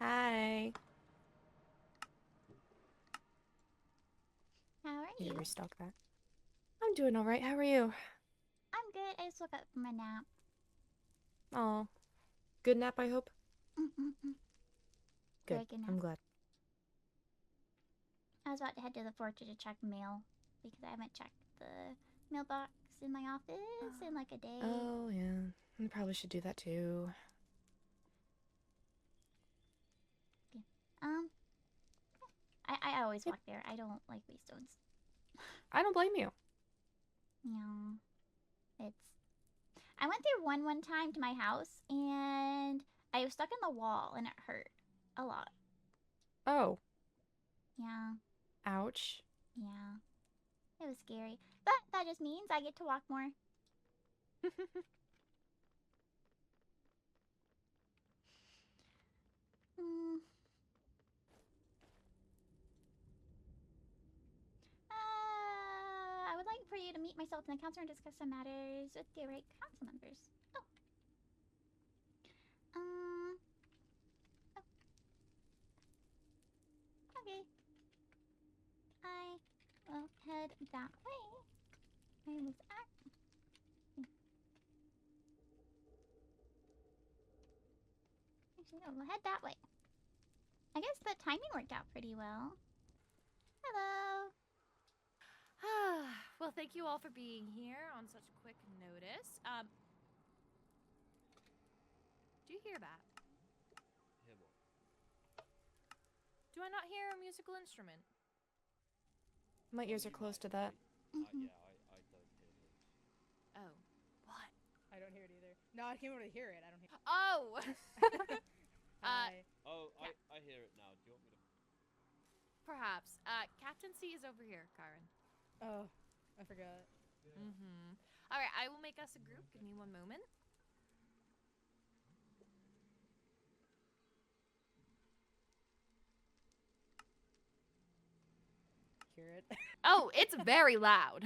Hi. How are Need you? to restock that. I'm doing all right. How are you? I'm good. I just woke up from a nap. Oh, good nap, I hope. Mm-mm-mm. Good. Very good nap. I'm glad. I was about to head to the fortress to check mail because I haven't checked the mailbox in my office in like a day. Oh, yeah. I probably should do that too. Okay. Um, I always Yep. walk there. I don't like waystones. I don't blame you. Yeah, it's. I went through one time to my house and I was stuck in the wall and it hurt a lot. Oh, Yeah, ouch. yeah. It was scary, but that just means I get to walk more. Hmm. I would like for you to meet myself in the council and discuss some matters with the right council members. Oh. Um. Oh, okay. I will head that way. I was at. Actually, no, we'll head that way. I guess the timing worked out pretty well. Hello. Well, thank you all for being here on such quick notice. Do you hear that? Hear what? Do I not hear a musical instrument? My ears are You close might. to that. Mm-hmm. I don't hear those. Oh. What? I don't hear it either. No, I came over to hear it. I don't hear it. Oh! Hi. Oh, Yeah. I hear it now. Do you want me to? Perhaps. Captaincy is over here, Karen. Oh, I forgot. Mm-hmm. Alright, I will make us a group. Give me one moment. Hear it. Oh, it's very loud.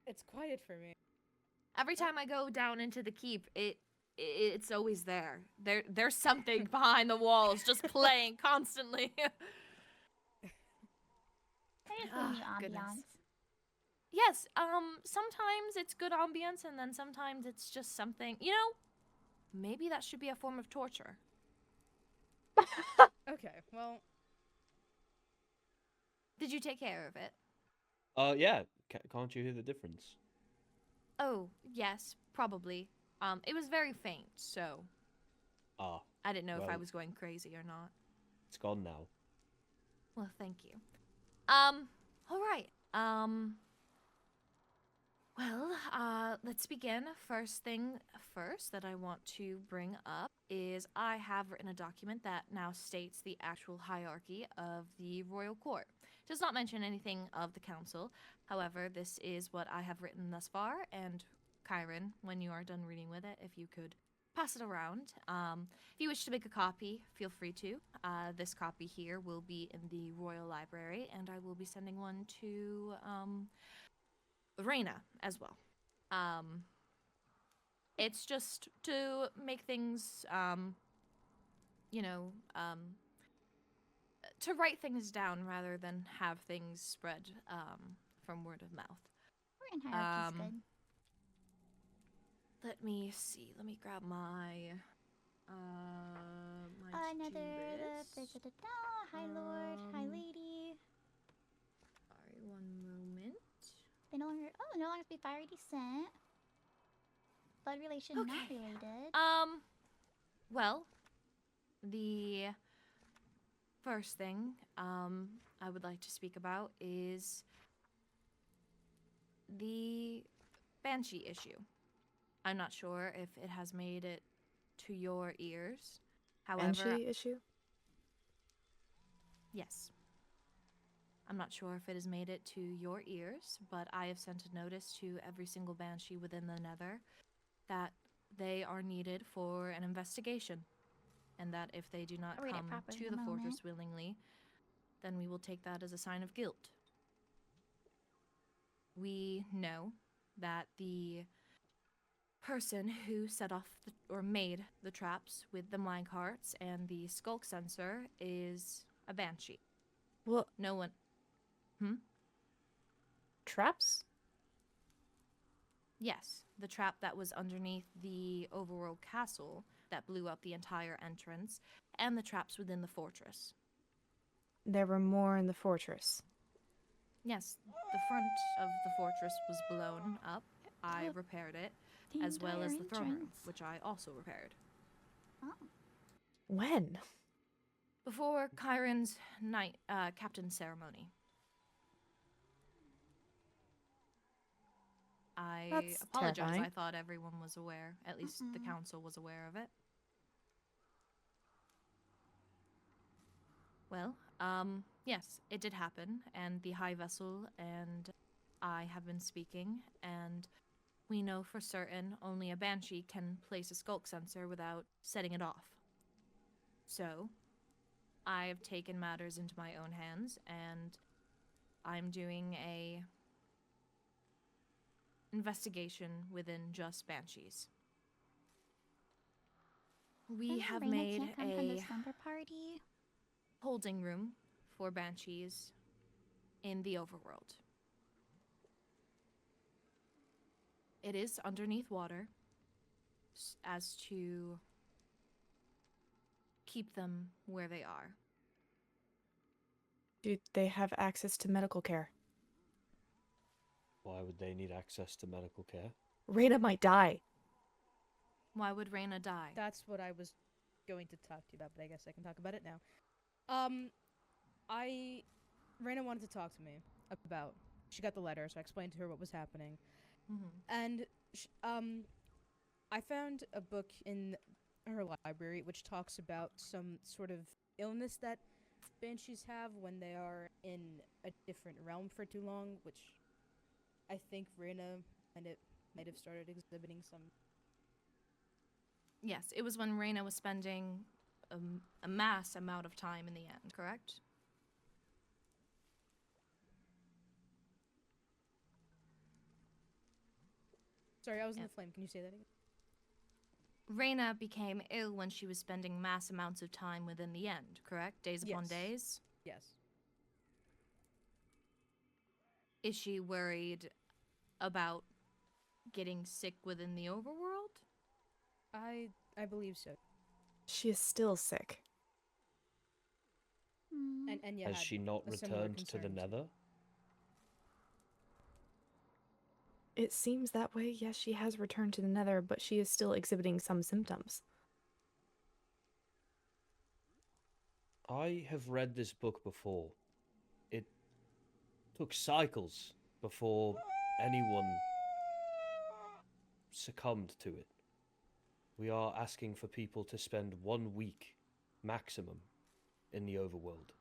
It's quiet for me. Every time I go down into the keep, it's always there. There's something behind the walls just playing constantly. I just bring you Goodness. ambiance. Yes, sometimes it's good ambience and then sometimes it's just something, maybe that should be a form of torture. Okay, well, Did you take care of it? Yeah. Can't you hear the difference? Oh, yes, probably. It was very faint, so Ah, I didn't know if I well. was going crazy or not. It's gone now. Well, thank you. All right. Let's begin. First thing first that I want to bring up is I have written a document that now states the actual hierarchy of the royal court. It does not mention anything of the council. However, this is what I have written thus far, and Kyron, when you are done reading with it, if you could pass it around. If you wish to make a copy, feel free to. This copy here will be in the Royal Library, and I will be sending one to Reina as well. It's just to make things, to write things down rather than have things spread from word of mouth. We're in hierarchy's good. Let me see. Let me grab my Another to-do list. High Lord, High Lady. Sorry, one moment. They no longer be fiery descent. Blood relation not Okay. related. Well, the first thing I would like to speak about is the banshee issue. I'm not sure if it has made it to your ears. However, Banshee issue? yes. I'm not sure if it has made it to your ears, but I have sent a notice to every single banshee within the Nether that they are needed for an investigation, and that if they do not I'll read it come properly to in a the fortress moment. willingly, then we will take that as a sign of guilt. We know that the person who set off or made the traps with the mine carts and the skulk sensor is a banshee. Well, No one. traps? Yes, the trap that was underneath the overworld castle that blew up the entire entrance, and the traps within the fortress. There were more in the fortress. Yes, the front of the fortress was blown up. I repaired it, The as well as entire the throne room, entrance. which I also repaired. Oh. When? Before Chiron's night captain ceremony. I That's apologize. terrifying. I thought everyone was aware. At least the council was aware of it. Well, yes, it did happen, and the High Vessel and I have been speaking, and we know for certain only a banshee can place a skulk sensor without setting it off. So, I've taken matters into my own hands, and I'm doing a investigation within just banshees. We Doesn't have Raina made can't come from the a slumber party. holding room for banshees in the overworld. It is underneath water as to keep them where they are. Do they have access to medical care? Why would they need access to medical care? Raina might die. Why would Raina die? That's what I was going to talk to you about, but I guess I can talk about it now. Raina wanted to talk to me about. She got the letter, so I explained to her what was happening, and I found a book in her library which talks about some sort of illness that banshees have when they are in a different realm for too long, which I think Raina might have started exhibiting some. Yes, it was when Raina was spending a mass amount of time in the end, correct? Sorry, I was in Yeah. the flame. Can you say that again? Raina became ill when she was spending mass amounts of time within the end, correct? Days upon Yes. days? Yes. Is she worried about getting sick within the overworld? I believe so. She is still sick. And yeah, Has had she not a similar returned to the concern nether? It seems that way. Yes, she has returned to the nether, but she is still exhibiting some symptoms. I have read this book before. It took cycles before anyone succumbed to it. We are asking for people to spend 1 week maximum in the overworld.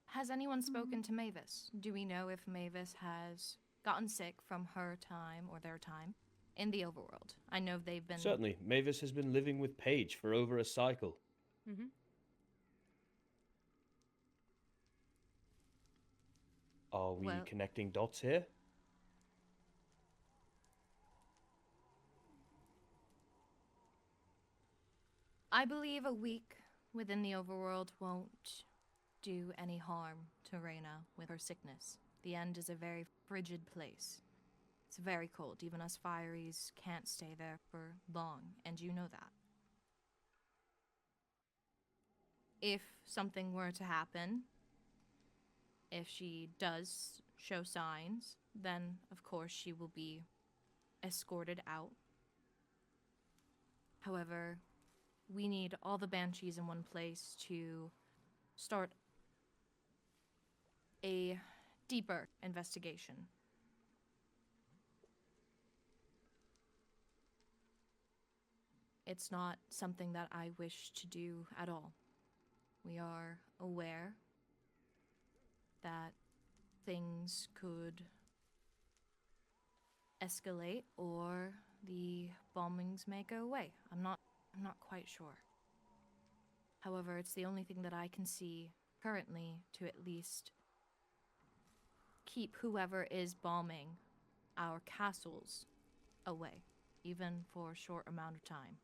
Has anyone spoken to Mavis? Do we know if Mavis has gotten sick from her time or their time in the overworld? I know they've been... Certainly, Mavis has been living with Paige for over a cycle. Mm-hmm. Are we Well- connecting dots here? I believe a week within the overworld won't do any harm to Reyna with her sickness. The end is a very frigid place. It's very cold. Even us Fieries can't stay there for long, and you know that. If something were to happen, if she does show signs, then of course she will be escorted out. However, we need all the banshees in one place to start a deeper investigation. It's not something that I wish to do at all. We are aware that things could escalate or the bombings may go away. I'm not quite sure. However, it's the only thing that I can see currently to at least keep whoever is bombing our castles away, even for a short amount of time.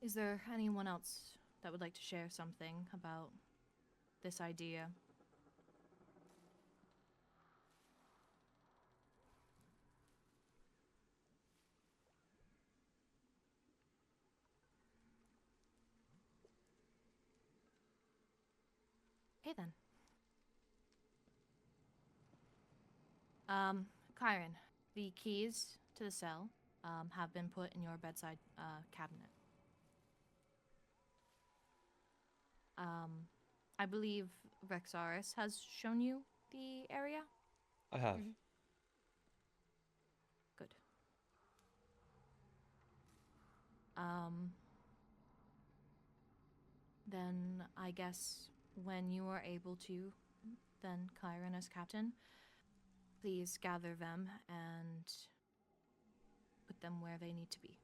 Is there anyone else that would like to share something about this idea? Okay then. Kyron, the keys to the cell have been put in your bedside cabinet. I believe Vexaris has shown you the area? I have. Mhm. Good. Then I guess when you are able to, then Kyron as captain, please gather them and put them where they need to be.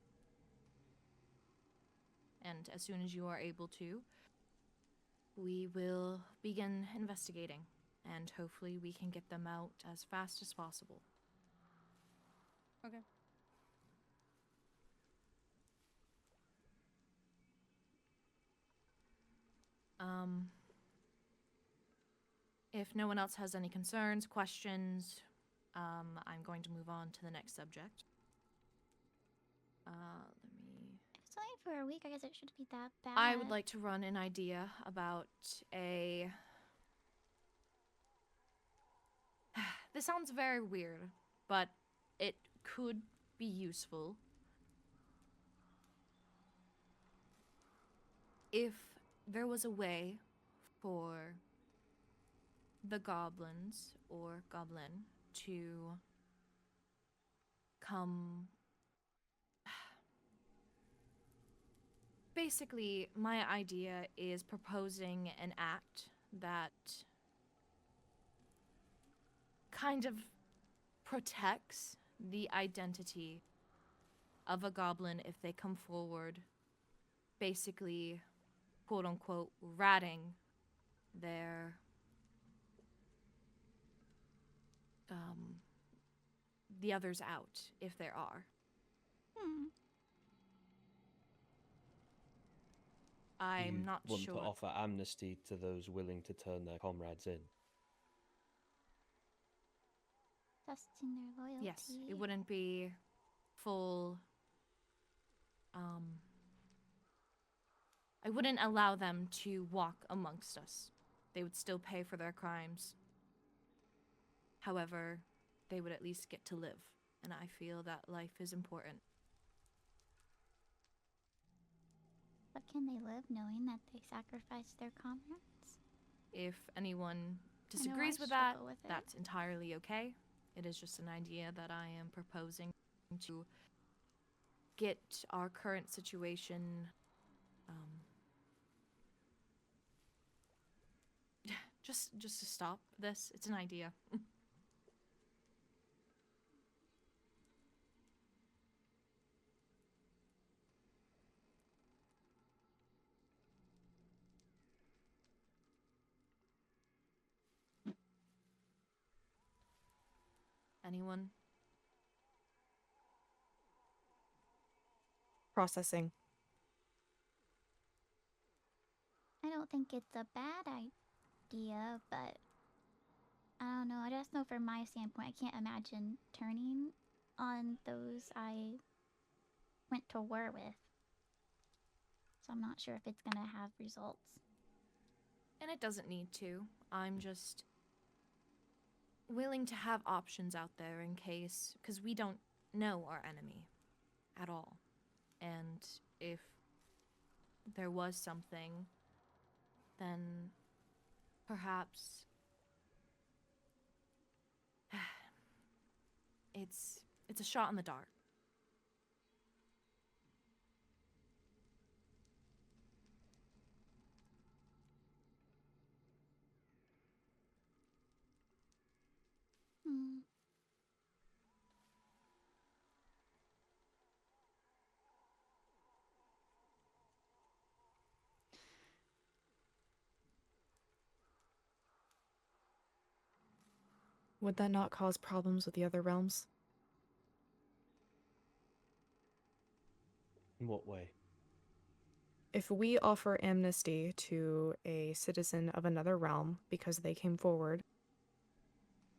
And as soon as you are able to, we will begin investigating, and hopefully we can get them out as fast as possible. Okay. If no one else has any concerns, questions, I'm going to move on to the next subject. Let me... If it's only for a week, I guess it shouldn't be that bad. I would like to run an idea about a... This sounds very weird, but it could be useful. If there was a way for the goblins or goblin to come... Basically, my idea is proposing an act that kind of protects the identity of a goblin if they come forward, basically, quote-unquote, ratting their the others out, if there are. I'm You not want sure. to offer amnesty to those willing to turn their comrades in. Testing their loyalty. Yes, it wouldn't be full. I wouldn't allow them to walk amongst us. They would still pay for their crimes. However, they would at least get to live, and I feel that life is important. But can they live knowing that they sacrificed their comrades? If anyone I know disagrees I with that, struggle with it. that's entirely okay. It is just an idea that I am proposing to get our current situation just to stop this. It's an idea. Anyone? Processing. I don't think it's a bad idea, but I don't know. I just know from my standpoint, I can't imagine turning on those I went to war with. So I'm not sure if it's gonna have results. And it doesn't need to. I'm just willing to have options out there in case, because we don't know our enemy at all. And if there was something, then perhaps it's a shot in the dark. Would that not cause problems with the other realms? In what way? If we offer amnesty to a citizen of another realm because they came forward,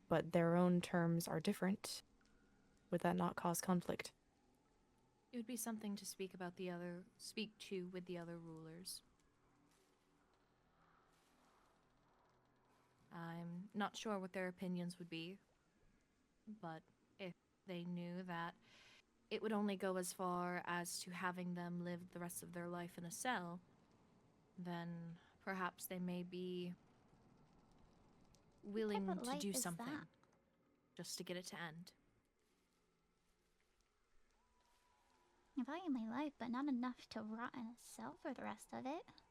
but their own terms are different, would that not cause conflict? It would be something to speak to with the other rulers. I'm not sure what their opinions would be, but if they knew that it would only go as far as to having them live the rest of their life in a cell, then perhaps they may be willing What type of to life do is something that? just to get it to end. I value my life, but not enough to rot in a cell for the rest of it.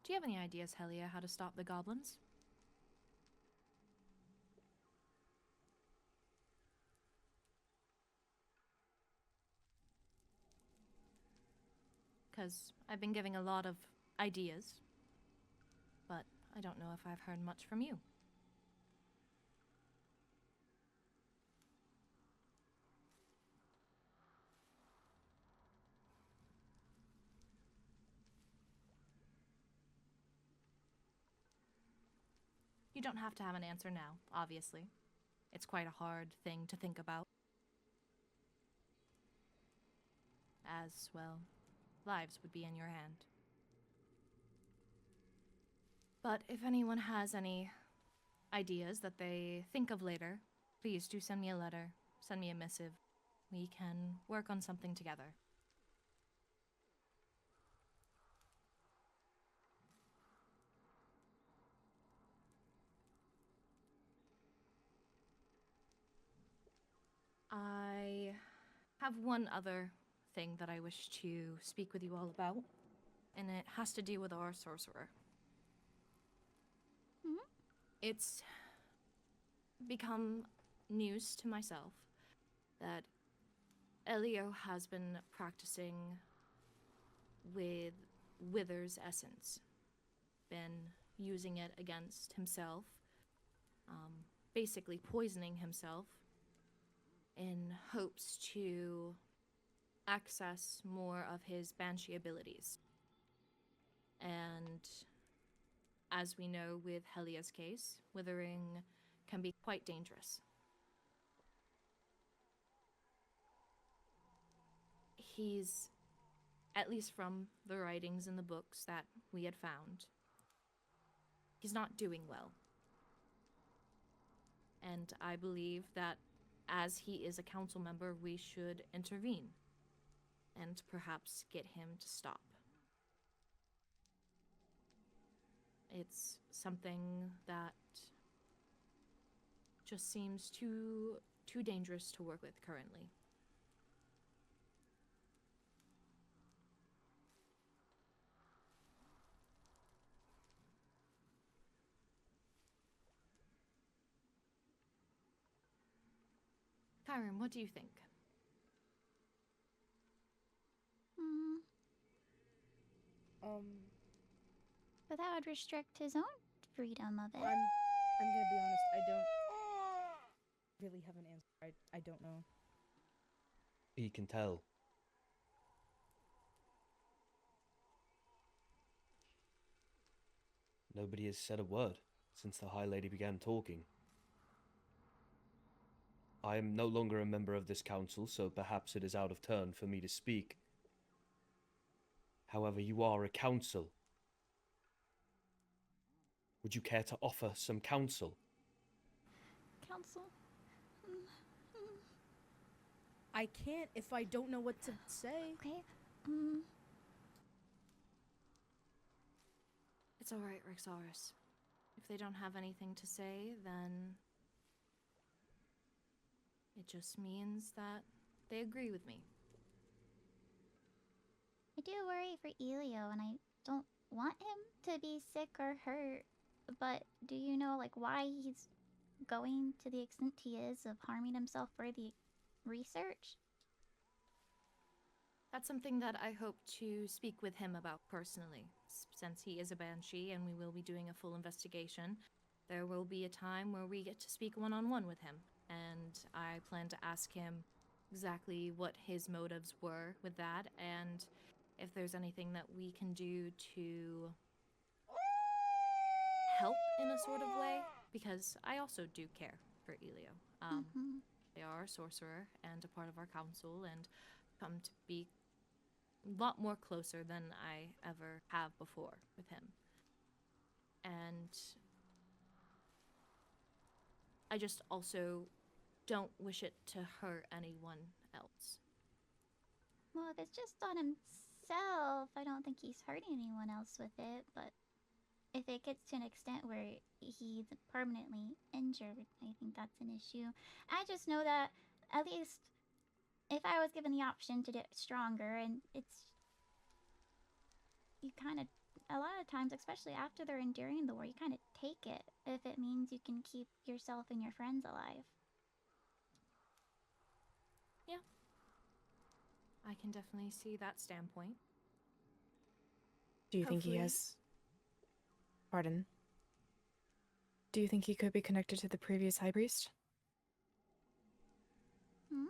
Do you have any ideas, Helia, how to stop the goblins? Because I've been giving a lot of ideas, but I don't know if I've heard much from you. You don't have to have an answer now, obviously. It's quite a hard thing to think about. As, well, lives would be in your hand. But if anyone has any ideas that they think of later, please do send me a letter, send me a missive. We can work on something together. I have one other thing that I wish to speak with you all about, and it has to do with our sorcerer. Hmm? It's become news to myself that Elio has been practicing with Wither's essence, been using it against himself, basically poisoning himself in hopes to access more of his banshee abilities. And as we know with Helia's case, withering can be quite dangerous. He's, at least from the writings in the books that we had found, he's not doing well. And I believe that as he is a council member, we should intervene and perhaps get him to stop. It's something that just seems too dangerous to work with currently. Kyron, what do you think? Hmm. But that would restrict his own freedom of it. I'm gonna be honest. I don't really have an answer. I don't know. He can tell. Nobody has said a word since the High Lady began talking. I am no longer a member of this council, so perhaps it is out of turn for me to speak. However, you are a council. Would you care to offer some counsel? Council? I can't if I don't know what to say. Okay. It's alright, Rexaurus. If they don't have anything to say, then it just means that they agree with me. I do worry for Elio, and I don't want him to be sick or hurt. But do you know, like, why he's going to the extent he is of harming himself for the research? That's something that I hope to speak with him about personally. Since he is a banshee and we will be doing a full investigation, there will be a time where we get to speak one-on-one with him. And I plan to ask him exactly what his motives were with that, and if there's anything that we can do to help in a sort of way, because I also do care for Elio. Mhm. They are a sorcerer and a part of our council, and come to be a lot more closer than I ever have before with him. And I just also don't wish it to hurt anyone else. Well, if it's just on himself, I don't think he's hurting anyone else with it, but if it gets to an extent where he's permanently injured, I think that's an issue. I just know that at least if I was given the option to get stronger, and it's you kind of a lot of times, especially after they're enduring the war, you kind of take it if it means you can keep yourself and your friends alive. Yeah. I can definitely see that standpoint. Do you think he Hopefully- has... Pardon. Do you think he could be connected to the previous High Priest? Hmm?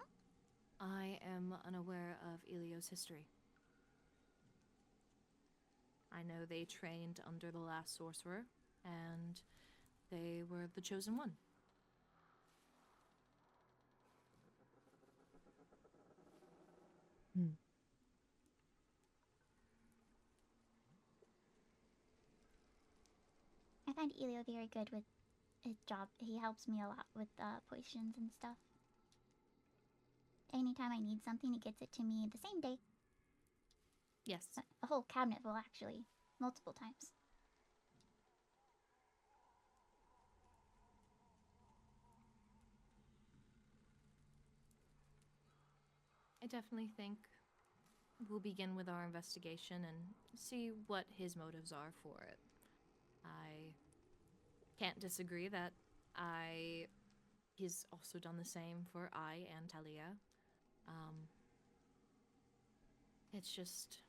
I am unaware of Elio's history. I know they trained under the last sorcerer, and they were the chosen one. Hmm. I find Elio very good with his job. He helps me a lot with potions and stuff. Anytime I need something, he gets it to me the same day. Yes. A whole cabinet full, actually. Multiple times. I definitely think we'll begin with our investigation and see what his motives are for it. I can't disagree that he's also done the same for I and Talia. It's just,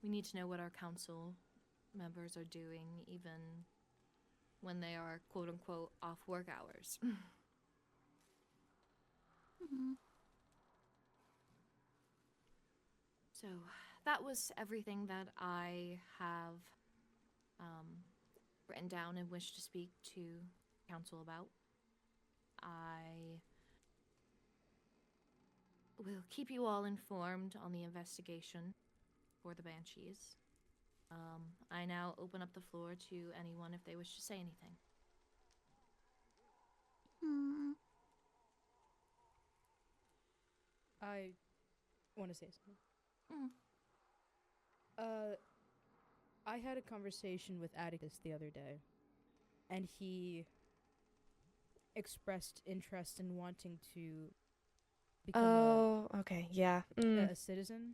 we need to know what our council members are doing, even when they are quote-unquote off work hours. Mm-hmm. So that was everything that I have written down and wish to speak to council about. I will keep you all informed on the investigation for the banshees. I now open up the floor to anyone if they wish to say anything. Hmm. I want to say something. Mm. I had a conversation with Atticus the other day, and he expressed interest in wanting to become Oh, okay, yeah. a citizen.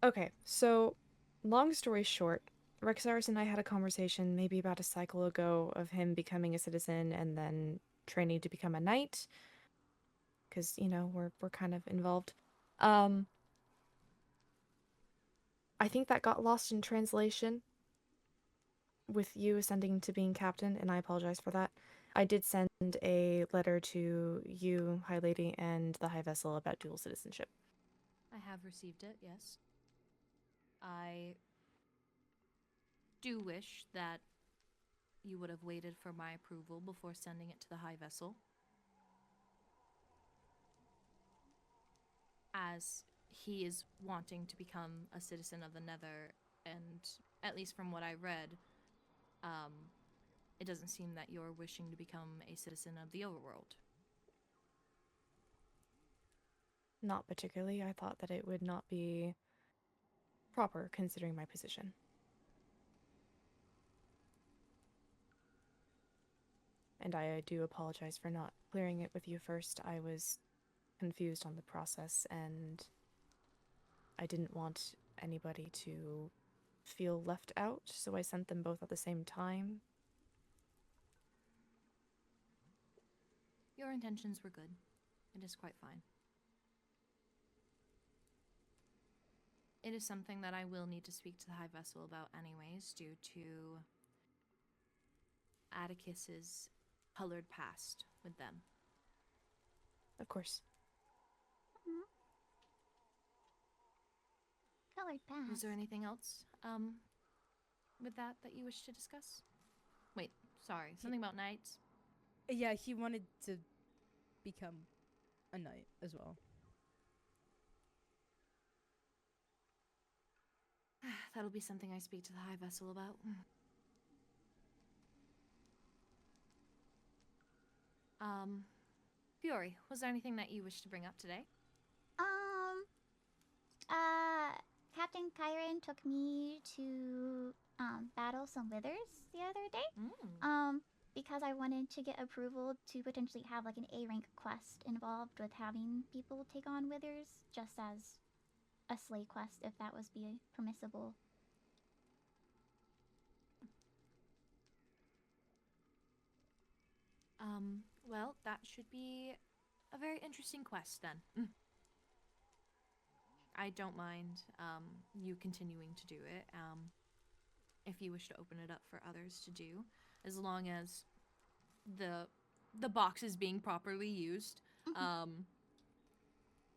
Okay, so long story short, Rexaris and I had a conversation maybe about a cycle ago of him becoming a citizen and then training to become a knight. Because, you know, we're kind of involved. I think that got lost in translation with you ascending to being captain, and I apologize for that. I did send a letter to you, High Lady, and the High Vessel about dual citizenship. I have received it, yes. I do wish that you would have waited for my approval before sending it to the High Vessel, as he is wanting to become a citizen of the Nether, and at least from what I read, it doesn't seem that you're wishing to become a citizen of the Overworld. Not particularly. I thought that it would not be proper considering my position. And I do apologize for not clearing it with you first. I was confused on the process, and I didn't want anybody to feel left out, so I sent them both at the same time. Your intentions were good. It is quite fine. It is something that I will need to speak to the High Vessel about anyways, due to Atticus's colored past with them. Of course. Colored pass. Was there anything else, with that you wish to discuss? Wait, sorry, something about knights? Yeah, he wanted to become a knight as well. That'll be something I speak to the High Vessel about. Fiori, was there anything that you wish to bring up today? Captain Kyron took me to battle some withers the other day. Because I wanted to get approval to potentially have like an A rank quest involved with having people take on withers, just as a slay quest, if that was be permissible. Well, that should be a very interesting quest then. I don't mind, you continuing to do it, if you wish to open it up for others to do, as long as the box is being properly used.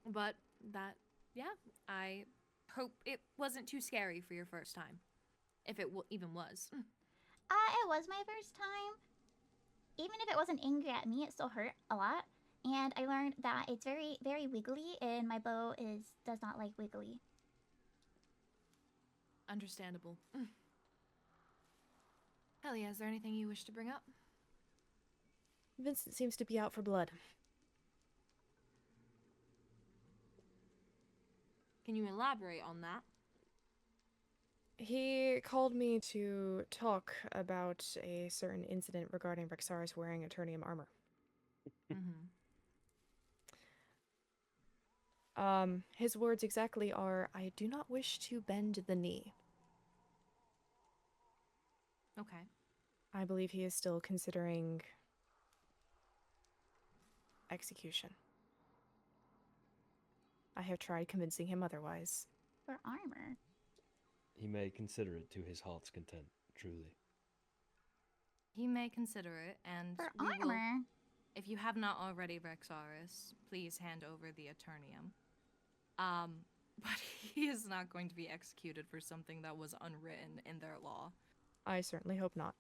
But that, yeah, I hope it wasn't too scary for your first time, if it even was. It was my first time. Even if it wasn't angry at me, it still hurt a lot. And I learned that it's very, very wiggly, and my bow does not like wiggly. Understandable. Helia, is there anything you wish to bring up? Vincent seems to be out for blood. Can you elaborate on that? He called me to talk about a certain incident regarding Rexaris wearing Eternium armor. His words exactly are, "I do not wish to bend the knee." Okay. I believe he is still considering execution. I have tried convincing him otherwise. For armor. He may consider it to his heart's content, truly. He may consider it, and For we will, armor? if you have not already, Rexaris, please hand over the Eternium. But he is not going to be executed for something that was unwritten in their law. I certainly hope not.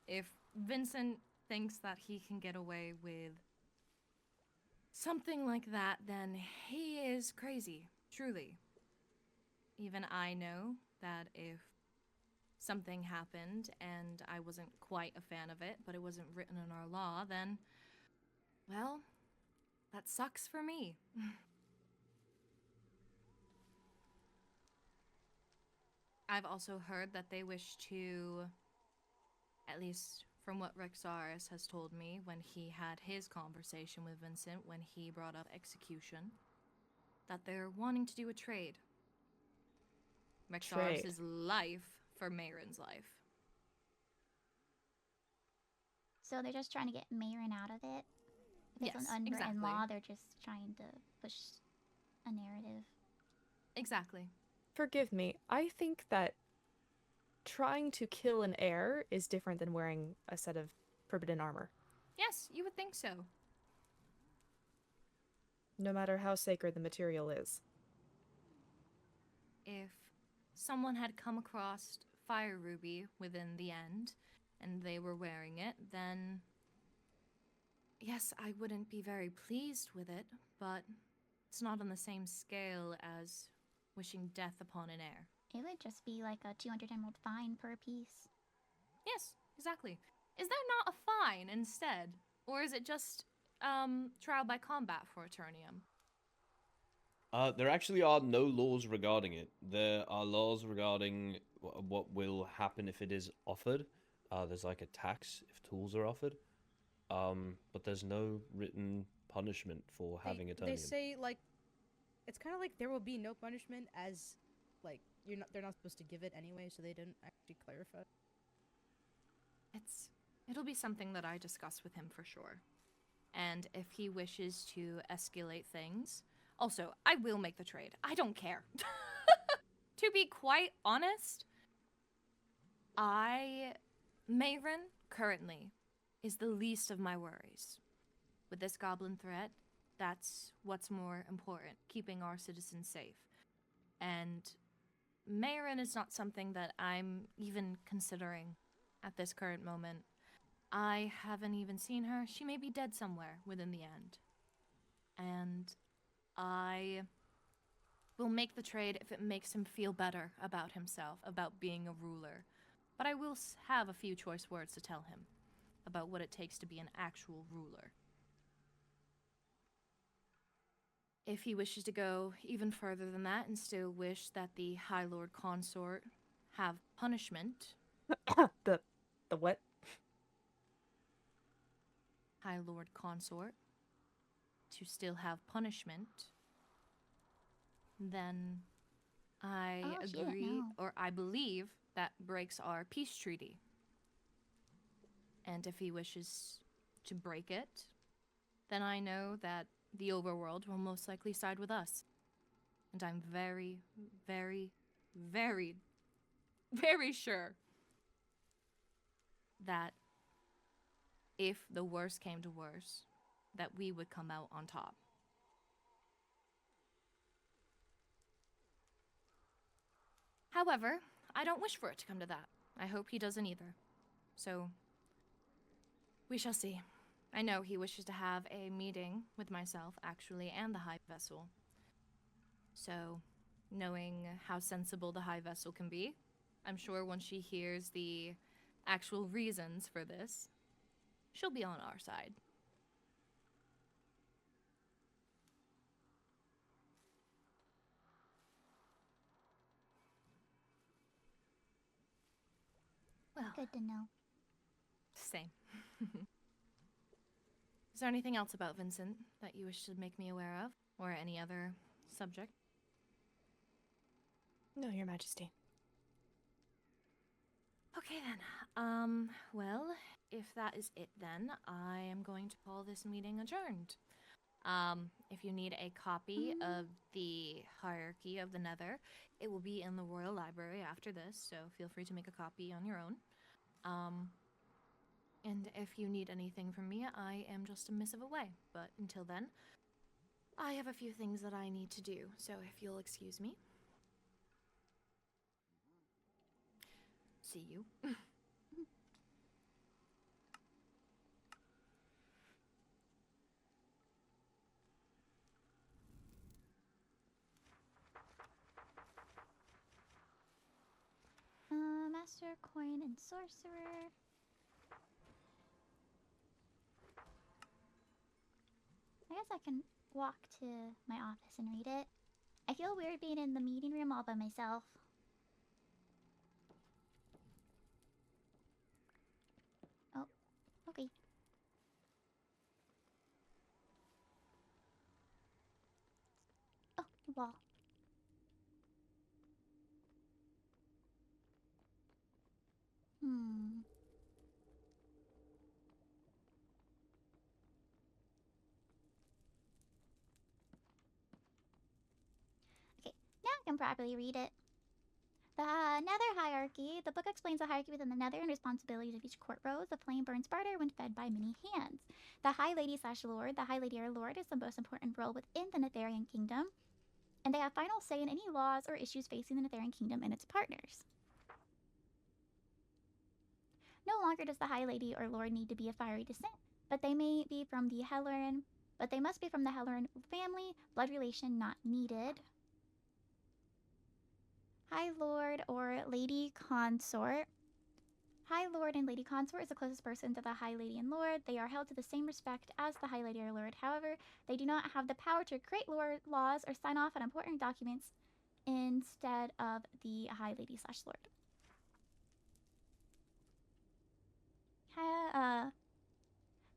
If Vincent thinks that he can get away with something like that, then he is crazy, truly. Even I know that if something happened and I wasn't quite a fan of it, but it wasn't written in our law, then, well, that sucks for me. I've also heard that they wish to, at least from what Rexaris has told me when he had his conversation with Vincent when he brought up execution, that they're wanting to do a trade. Rexaris' life for Mayron's life. So they're just trying to get Mayron out of it? If it's Yes, an unwritten exactly. law, they're just trying to push a narrative. Exactly. Forgive me, I think that trying to kill an heir is different than wearing a set of forbidden armor. Yes, you would think so. No matter how sacred the material is. If someone had come across Fire Ruby within the end, and they were wearing it, then yes, I wouldn't be very pleased with it, but it's not on the same scale as wishing death upon an heir. It would just be like a 200 emerald fine per piece. Yes, exactly. Is there not a fine instead? Or is it just trial by combat for Eternium? There actually are no laws regarding it. There are laws regarding what will happen if it is offered. There's like a tax if tools are offered. But there's no written punishment for having Eternium. They say, like, it's kind of like there will be no punishment as, like, they're not supposed to give it anyway, so they didn't actually clarify. It'll be something that I discuss with him for sure. And if he wishes to escalate things, also, I will make the trade. I don't care. To be quite honest, Mayrin, currently, is the least of my worries. With this goblin threat, that's what's more important, keeping our citizens safe. And Mayrin is not something that I'm even considering at this current moment. I haven't even seen her. She may be dead somewhere within the end. And I will make the trade if it makes him feel better about himself, about being a ruler. But I will have a few choice words to tell him about what it takes to be an actual ruler. If he wishes to go even further than that and still wish that the High Lord Consort have punishment. The what? High Lord Consort to still have punishment, then I Oh, she didn't agree, know. or I believe that breaks our peace treaty. And if he wishes to break it, then I know that the overworld will most likely side with us. And I'm very, very, very, very sure that if the worst came to worst, that we would come out on top. However, I don't wish for it to come to that. I hope he doesn't either. So, we shall see. I know he wishes to have a meeting with myself, actually, and the High Vessel. So, knowing how sensible the High Vessel can be, I'm sure once she hears the actual reasons for this, she'll be on our side. Well, Good to know. same. Is there anything else about Vincent that you wish to make me aware of? Or any other subject? No, Your Majesty. Okay then. Well, if that is it then, I am going to call this meeting adjourned. If you need a copy of the Hierarchy of the Nether, it will be in the Royal Library after this, so feel free to make a copy on your own. And if you need anything from me, I am just a missive away. But until then, I have a few things that I need to do, so if you'll excuse me. See you. Master, Coin, and Sorcerer. I guess I can walk to my office and read it. I feel weird being in the meeting room all by myself. Oh, okay. Oh, wall. Okay, now I can properly read it. The Nether Hierarchy. The book explains the hierarchy within the Nether and responsibilities of each court rose. The flame burns brighter when fed by many hands. The High Lady / Lord. The High Lady or Lord is the most important role within the Netherian Kingdom, and they have final say in any laws or issues facing the Netherian Kingdom and its partners. No longer does the High Lady or Lord need to be of fiery descent, but they may be from the Helleran, but they must be from the Helleran family, blood relation not needed. High Lord or Lady Consort. High Lord and Lady Consort is the closest person to the High Lady and Lord. They are held to the same respect as the High Lady or Lord. However, they do not have the power to create laws or sign off on important documents instead of the High Lady / Lord.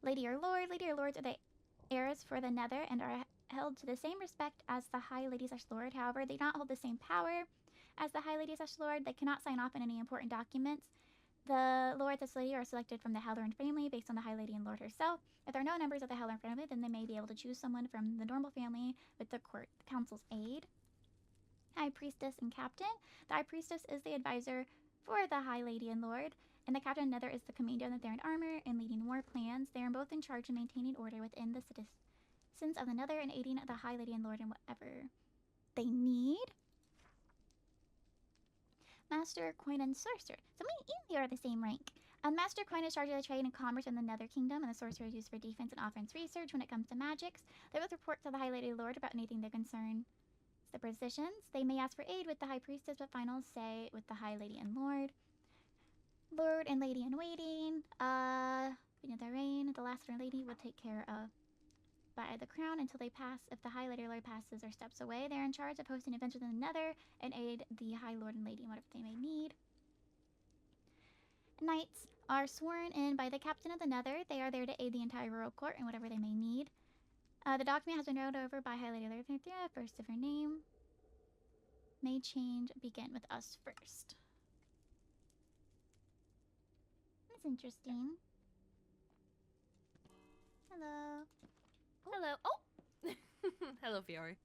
Lady or Lords are the heirs for the Nether and are held to the same respect as the High Lady / Lord. However, they do not hold the same power as the High Lady / Lord. They cannot sign off on any important documents. The Lords / Lady are selected from the Helleran family based on the High Lady and Lord herself. If there are no members of the Helleran family, then they may be able to choose someone from the normal family with the Council's aid. High Priestess and Captain. The High Priestess is the advisor for the High Lady and Lord, and the Captain Nether is the commander of the Theron Armor and leading war plans. They are both in charge of maintaining order within the citizens of the Nether and aiding the High Lady and Lord in whatever they need. Master, Coin, and Sorcerer. So me and you are the same rank. Master Coin is charged of the trade and commerce in the Nether Kingdom, and the Sorcerer is used for defense and offense research when it comes to magics. They both report to the High Lady Lord about anything that concerns the positions. They may ask for aid with the High Priestess, but final say with the High Lady and Lord. Lord and Lady in Waiting. The Reign, the last Lady will take care of by the crown until they pass. If the High Lady or Lord passes or steps away, they're in charge of hosting events within the Nether and aid the High Lord and Lady in whatever they may need. Knights are sworn in by the Captain of the Nether. They are there to aid the entire royal court in whatever they may need. The document has been rolled over by High Lady Lord. First of her name. May change. Begin with us first. That's interesting. Hello. Hello. Oh! Hello, Fiori.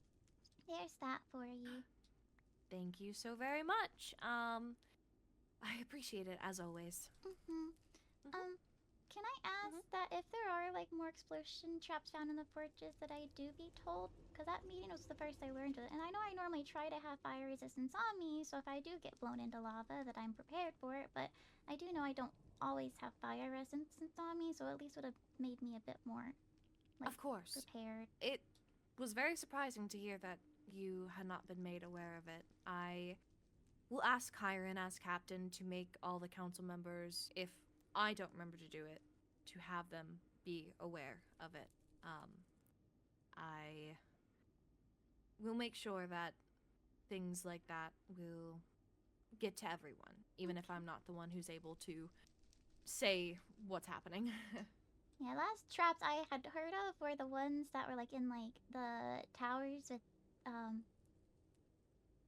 There's that for you. Thank you so very much. I appreciate it, as always. Can I ask that if there are, like, more explosion traps found in the fortress that I do be told? Because that meeting was the first I learned of it. And I know I normally try to have fire resistance on me, so if I do get blown into lava, that I'm prepared for it. But I do know I don't always have fire resistance on me, so at least would have made me a bit more, like, Of course. prepared. It was very surprising to hear that you had not been made aware of it. I will ask Kyron as captain to make all the council members, if I don't remember to do it, to have them be aware of it. I will make sure that things like that will get to everyone, even if I'm not the one who's able to say what's happening. Yeah, last traps I had heard of were the ones that were, like, in, like, the towers with,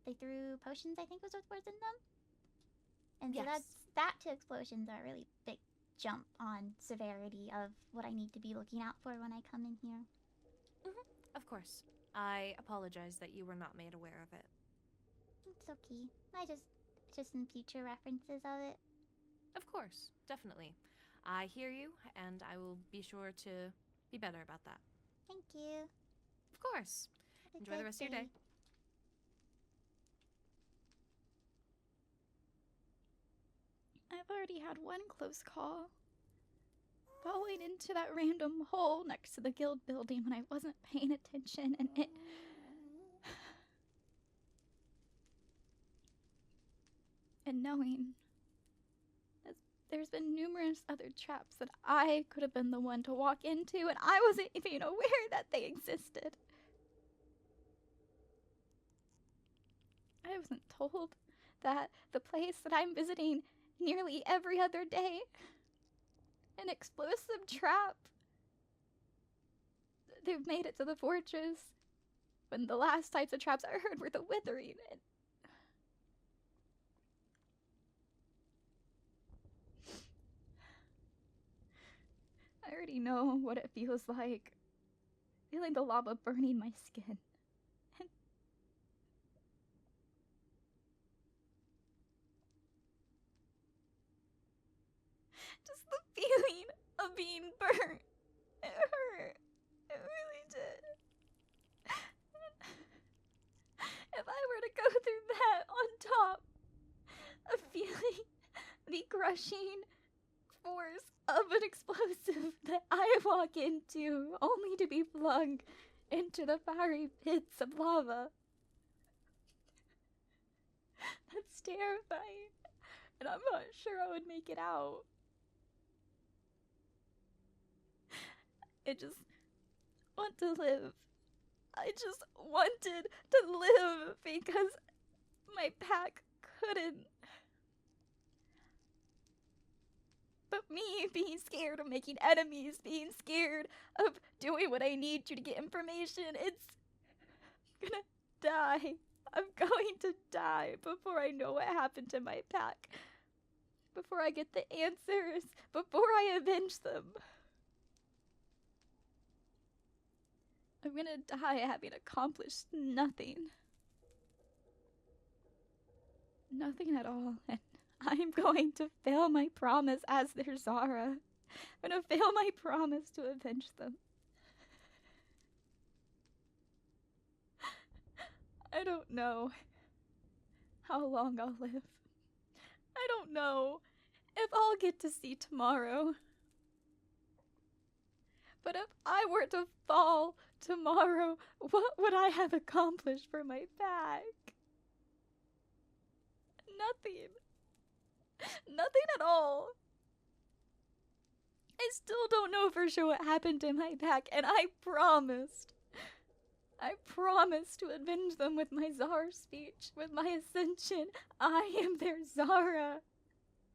they threw potions, I think was what in them. And so Yes. that to explosions are a really big jump on severity of what I need to be looking out for when I come in here. Of course. I apologize that you were not made aware of it. It's okay. Just in future references of it. Of course, definitely. I hear you, and I will be sure to be better about that. Thank you. Of course. Have a Enjoy the good rest of your day. I've already had one close call. Falling into that random hole next to the guild building when I wasn't paying attention, and it... and knowing there's been numerous other traps that I could have been the one to walk into, and I wasn't even aware that they existed. I wasn't told that the place that I'm visiting nearly every other day, an explosive trap, they've made it to the fortress, when the last types of traps I heard were the withering. And I already know what it feels like, feeling the lava burning my skin. And just the feeling of being burnt. It hurt. It really did. If I were to go through that on top of feeling the crushing force of an explosive that I walk into only to be flung into the fiery pits of lava, that's terrifying, and I'm not sure I would make it out. I just want to live. I just wanted to live because my pack couldn't. But me being scared of making enemies, being scared of doing what I need to get information, it's gonna die. I'm going to die before I know what happened to my pack. Before I get the answers. Before I avenge them. I'm gonna die having accomplished nothing. Nothing at all, and I'm going to fail my promise as their Zara. I'm gonna fail my promise to avenge them. I don't know how long I'll live. I don't know if I'll get to see tomorrow. But if I were to fall tomorrow, what would I have accomplished for my pack? Nothing. Nothing at all. I still don't know for sure what happened to my pack, and I promised to avenge them with my Zara speech, with my ascension. I am their Zara.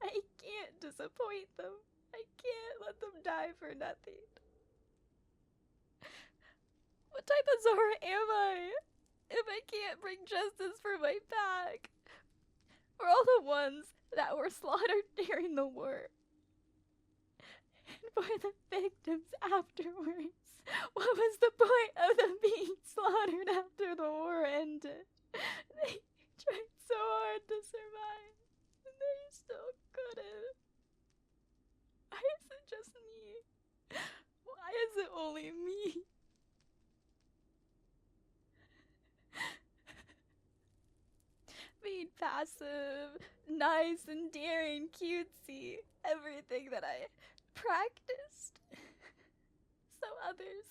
I can't disappoint them. I can't let them die for nothing. What type of Zara am I if I can't bring justice for my pack? For all the ones that were slaughtered during the war. And for the victims afterwards. What was the point of them being slaughtered after the war ended? They tried so hard to survive, and they still couldn't. Why is it just me? Why is it only me? Being passive, nice, endearing, cutesy, everything that I practiced. So others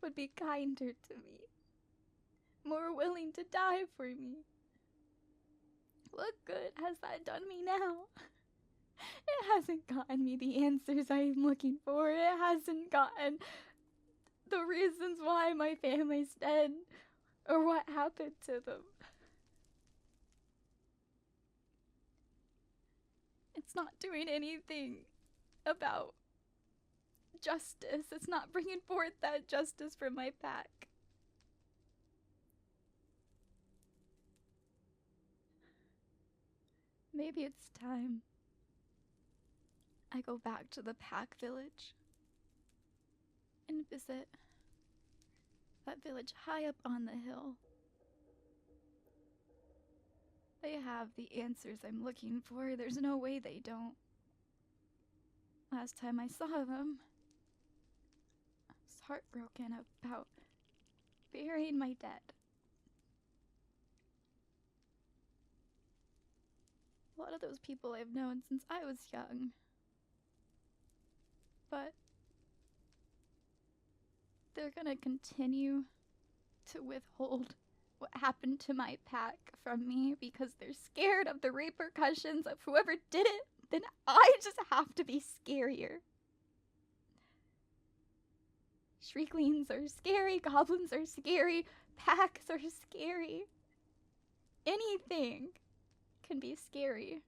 would be kinder to me, more willing to die for me. What good has that done me now? It hasn't gotten me the answers I'm looking for. It hasn't gotten the reasons why my family's dead or what happened to them. It's not doing anything about justice. It's not bringing forth that justice for my pack. Maybe it's time I go back to the pack village and visit that village high up on the hill. They have the answers I'm looking for. There's no way they don't. Last time I saw them, I was heartbroken about burying my dead. A lot of those people I've known since I was young. But they're gonna continue to withhold what happened to my pack from me because they're scared of the repercussions of whoever did it. Then I just have to be scarier. Shrieklings are scary, goblins are scary, packs are scary. Anything can be scary.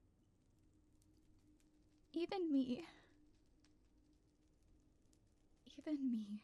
Even me. Even me.